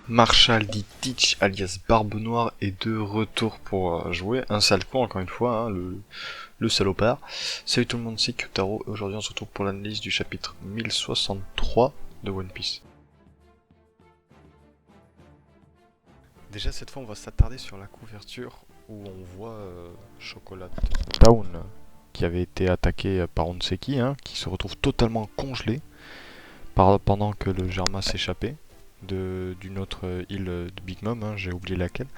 Marshall dit Teach alias Barbe Noire est de retour pour jouer un sale con encore une fois, hein, le salopard. Salut tout le monde, c'est Kyutaro et aujourd'hui on se retrouve pour l'analyse du chapitre 1063 de One Piece. Déjà cette fois on va s'attarder sur la couverture où on voit Chocolat Town qui avait été attaqué par on ne sait qui, hein, qui se retrouve totalement congelé pendant que le Germa s'échappait d'une autre île de Big Mom, hein, j'ai oublié laquelle.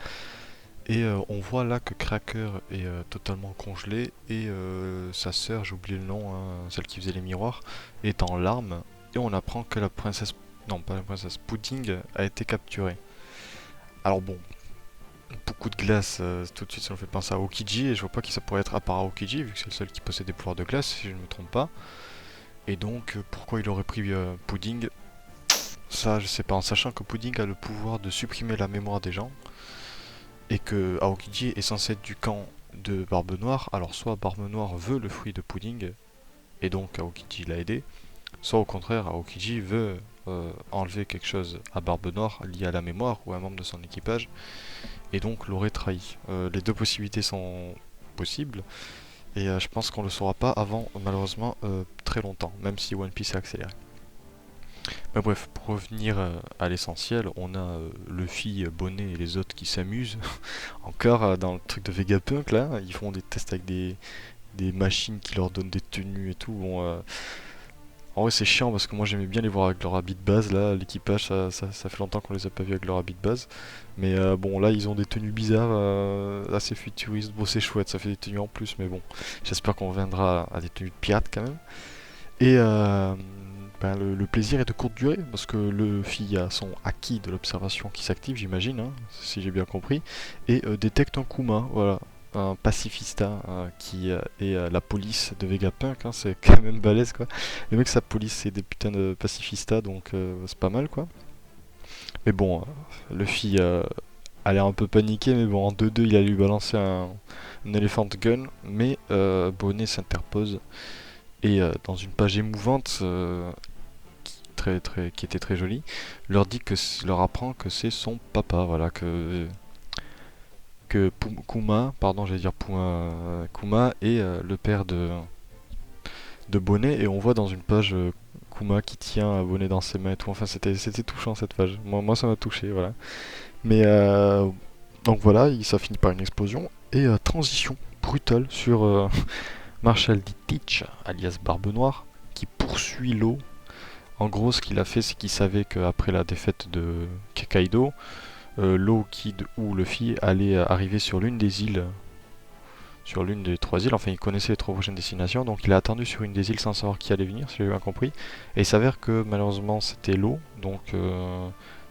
Et on voit là que Cracker est totalement congelé et sa sœur, j'ai oublié le nom, hein, celle qui faisait les miroirs, est en larmes. Et on apprend que la princesse, non pas la princesse, Pudding a été capturée. Alors bon, beaucoup de glace, tout de suite ça nous fait penser à Aokiji et je vois pas qui ça pourrait être à part Aokiji vu que c'est le seul qui possède des pouvoirs de glace si je ne me trompe pas. Et donc pourquoi il aurait pris Pudding? Ça, je sais pas, en sachant que Pudding a le pouvoir de supprimer la mémoire des gens, et que Aokiji est censé être du camp de Barbe Noire, alors soit Barbe Noire veut le fruit de Pudding, et donc Aokiji l'a aidé, soit au contraire, Aokiji veut enlever quelque chose à Barbe Noire lié à la mémoire ou à un membre de son équipage, et donc l'aurait trahi. Les deux possibilités sont possibles, et je pense qu'on le saura pas avant, malheureusement, très longtemps, même si One Piece est accéléré. Mais bref, pour revenir à l'essentiel, on a Luffy, Bonnet et les autres qui s'amusent. Encore dans le truc de Vegapunk là, ils font des tests avec des machines qui leur donnent des tenues et tout. Bon, en vrai c'est chiant parce que moi j'aimais bien les voir avec leur habit de base là, l'équipage ça fait longtemps qu'on les a pas vus avec leur habit de base. Mais bon là ils ont des tenues bizarres, assez futuristes, bon c'est chouette, ça fait des tenues en plus mais bon, j'espère qu'on reviendra à des tenues de pirates quand même. Et ben, le plaisir est de courte durée, parce que Luffy a son acquis de l'observation qui s'active, j'imagine, hein, si j'ai bien compris, et détecte un Kuma, voilà, un pacifista qui est la police de Vegapunk, hein, c'est quand même balèze quoi. Le mec, sa police, c'est des putains de pacifistas, donc c'est pas mal quoi. Mais bon, Luffy a l'air un peu paniqué, mais bon, en 2-2, il a lui balancé un Elephant Gun, mais Bonnet s'interpose et dans une page émouvante qui était très jolie, leur apprend que c'est son papa, voilà, que Kuma, pardon, j'allais dire Kuma est le père de Bonnet, et on voit dans une page Kuma qui tient Bonnet dans ses mains et tout. Enfin, c'était touchant cette page. Moi ça m'a touché, voilà. Mais donc voilà, ça finit par une explosion et transition brutale sur Marshall D. Teach, alias Barbe Noire, qui poursuit l'eau. En gros, ce qu'il a fait, c'est qu'il savait qu'après la défaite de Kaido, Law, Kid ou Luffy allaient arriver sur l'une des îles, sur l'une des trois îles. Enfin, il connaissait les trois prochaines destinations, donc il a attendu sur une des îles sans savoir qui allait venir, si j'ai bien compris. Et il s'avère que malheureusement, c'était Law, donc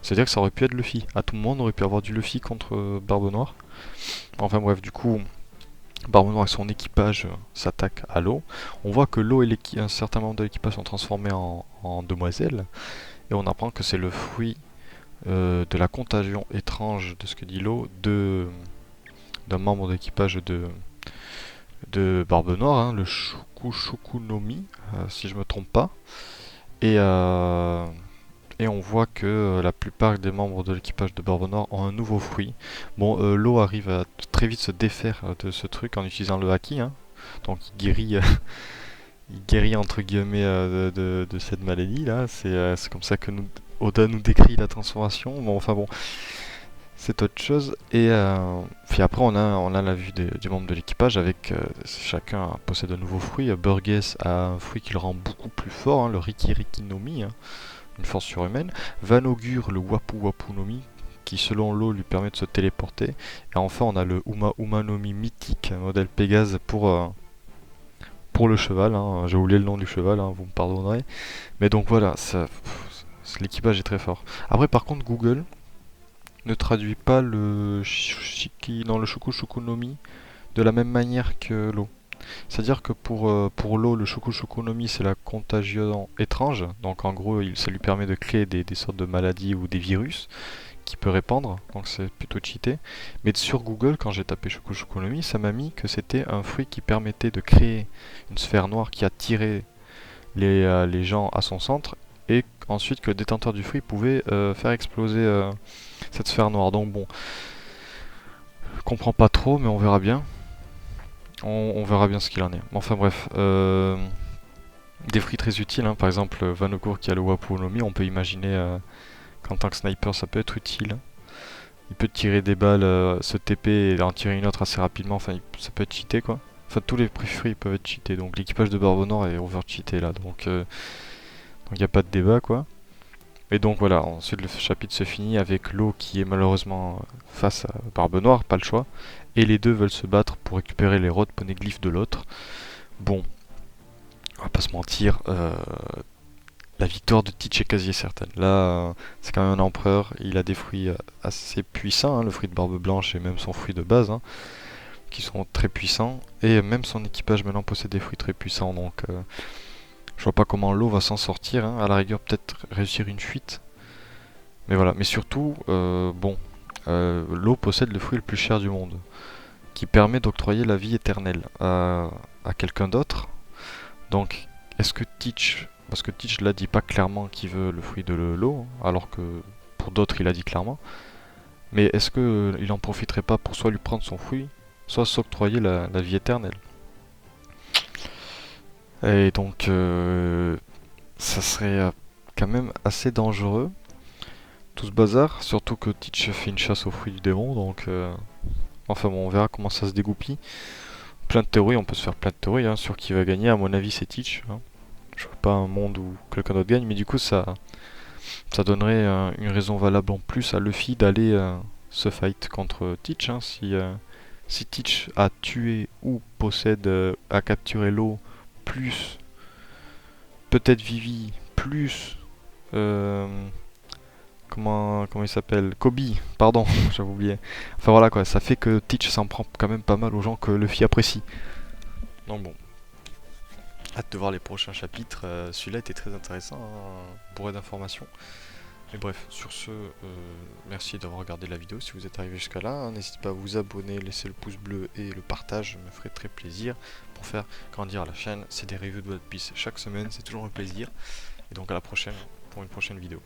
c'est-à-dire que ça aurait pu être Luffy. À tout moment, on aurait pu avoir du Luffy contre Barbe Noire. Enfin bref, du coup, Barbe Noire et son équipage s'attaquent à l'eau. On voit que l'eau et un certain membre de l'équipage sont transformés en demoiselles. Et on apprend que c'est le fruit de la contagion étrange de ce que dit l'eau d'un membre d'équipage de Barbe Noire, hein, le Shukunomi, si je me trompe pas. Et, et on voit que la plupart des membres de l'équipage de Barbe Noire ont un nouveau fruit. Bon, l'eau arrive à très vite se défaire de ce truc en utilisant le haki, hein. Donc il guérit entre guillemets de cette maladie là. C'est comme ça que Oda nous décrit la transformation. Bon, enfin bon, c'est autre chose. Et puis après on a la vue du membre de l'équipage avec chacun possède un nouveau fruit. Burgess a un fruit qui le rend beaucoup plus fort, hein, le Rikiriki no Mi, hein, une force surhumaine. Van augure le Wapu Wapu no Mi, qui selon l'eau lui permet de se téléporter. Et enfin on a le Uma Uma no Mi mythique, modèle Pégase pour le cheval, hein. J'ai oublié le nom du cheval, hein, vous me pardonnerez. Mais donc voilà, l'équipage est très fort. Après par contre Google ne traduit pas le shiki dans le Shuku Shuku no Mi de la même manière que l'eau. C'est-à-dire que pour l'eau, le Shuku Shuku no Mi c'est la contagion étrange, donc en gros ça lui permet de créer des sortes de maladies ou des virus qui peut répandre, donc c'est plutôt cheaté. Mais sur Google, quand j'ai tapé Shuku Shuku no Mi, ça m'a mis que c'était un fruit qui permettait de créer une sphère noire qui attirait les gens à son centre, et ensuite que le détenteur du fruit pouvait faire exploser cette sphère noire. Donc bon, je comprends pas trop, mais on verra bien. On verra bien ce qu'il en est. Enfin bref, des fruits très utiles, hein. Par exemple, Vanokur qui a le Wapu Nomi, on peut imaginer qu'en tant que sniper ça peut être utile. Il peut tirer des balles, se TP et en tirer une autre assez rapidement, enfin ça peut être cheaté quoi. Enfin tous les fruits peuvent être cheatés, donc l'équipage de Barbe Noire est over cheaté là, donc il n'y a pas de débat quoi. Et donc voilà, ensuite le chapitre se finit avec l'eau qui est malheureusement face à Barbe Noire, pas le choix. Et les deux veulent se battre pour récupérer les rods poneglyphes de l'autre. Bon, on va pas se mentir, la victoire de Teach est quasi certaine. Là, c'est quand même un empereur, il a des fruits assez puissants, hein, le fruit de Barbe Blanche et même son fruit de base, hein, qui sont très puissants. Et même son équipage maintenant possède des fruits très puissants, donc je vois pas comment l'eau va s'en sortir, hein. À la rigueur peut-être réussir une fuite. Mais voilà, mais surtout, bon, l'eau possède le fruit le plus cher du monde, qui permet d'octroyer la vie éternelle à quelqu'un d'autre. Donc, est-ce que Teach, parce que Teach l'a dit pas clairement qu'il veut le fruit de l'eau, alors que pour d'autres il a dit clairement, mais est-ce que il en profiterait pas pour soit lui prendre son fruit, soit s'octroyer la vie éternelle? Et donc, ça serait quand même assez dangereux, tout ce bazar, surtout que Teach fait une chasse aux fruits du démon, donc enfin bon, on verra comment ça se dégoupille. Plein de théories, on peut se faire plein de théories hein, sur qui va gagner, à mon avis c'est Teach, hein. Je veux pas un monde où quelqu'un d'autre gagne, mais du coup ça donnerait une raison valable en plus à Luffy d'aller se fight contre Teach, hein. Si Teach a tué ou possède, a capturé l'eau, plus peut-être Vivi, plus euh, comment il s'appelle, Kobe, pardon, j'avais oublié. Enfin voilà quoi, ça fait que Teach s'en prend quand même pas mal aux gens que Luffy apprécie. Donc bon, hâte de voir les prochains chapitres. Celui-là était très intéressant, hein, bourré d'informations. Mais bref, sur ce, merci d'avoir regardé la vidéo si vous êtes arrivé jusqu'à là, hein. N'hésitez pas à vous abonner, laisser le pouce bleu et le partage, ça me ferait très plaisir pour faire grandir la chaîne. C'est des reviews de One Piece chaque semaine, c'est toujours un plaisir. Et donc à la prochaine pour une prochaine vidéo.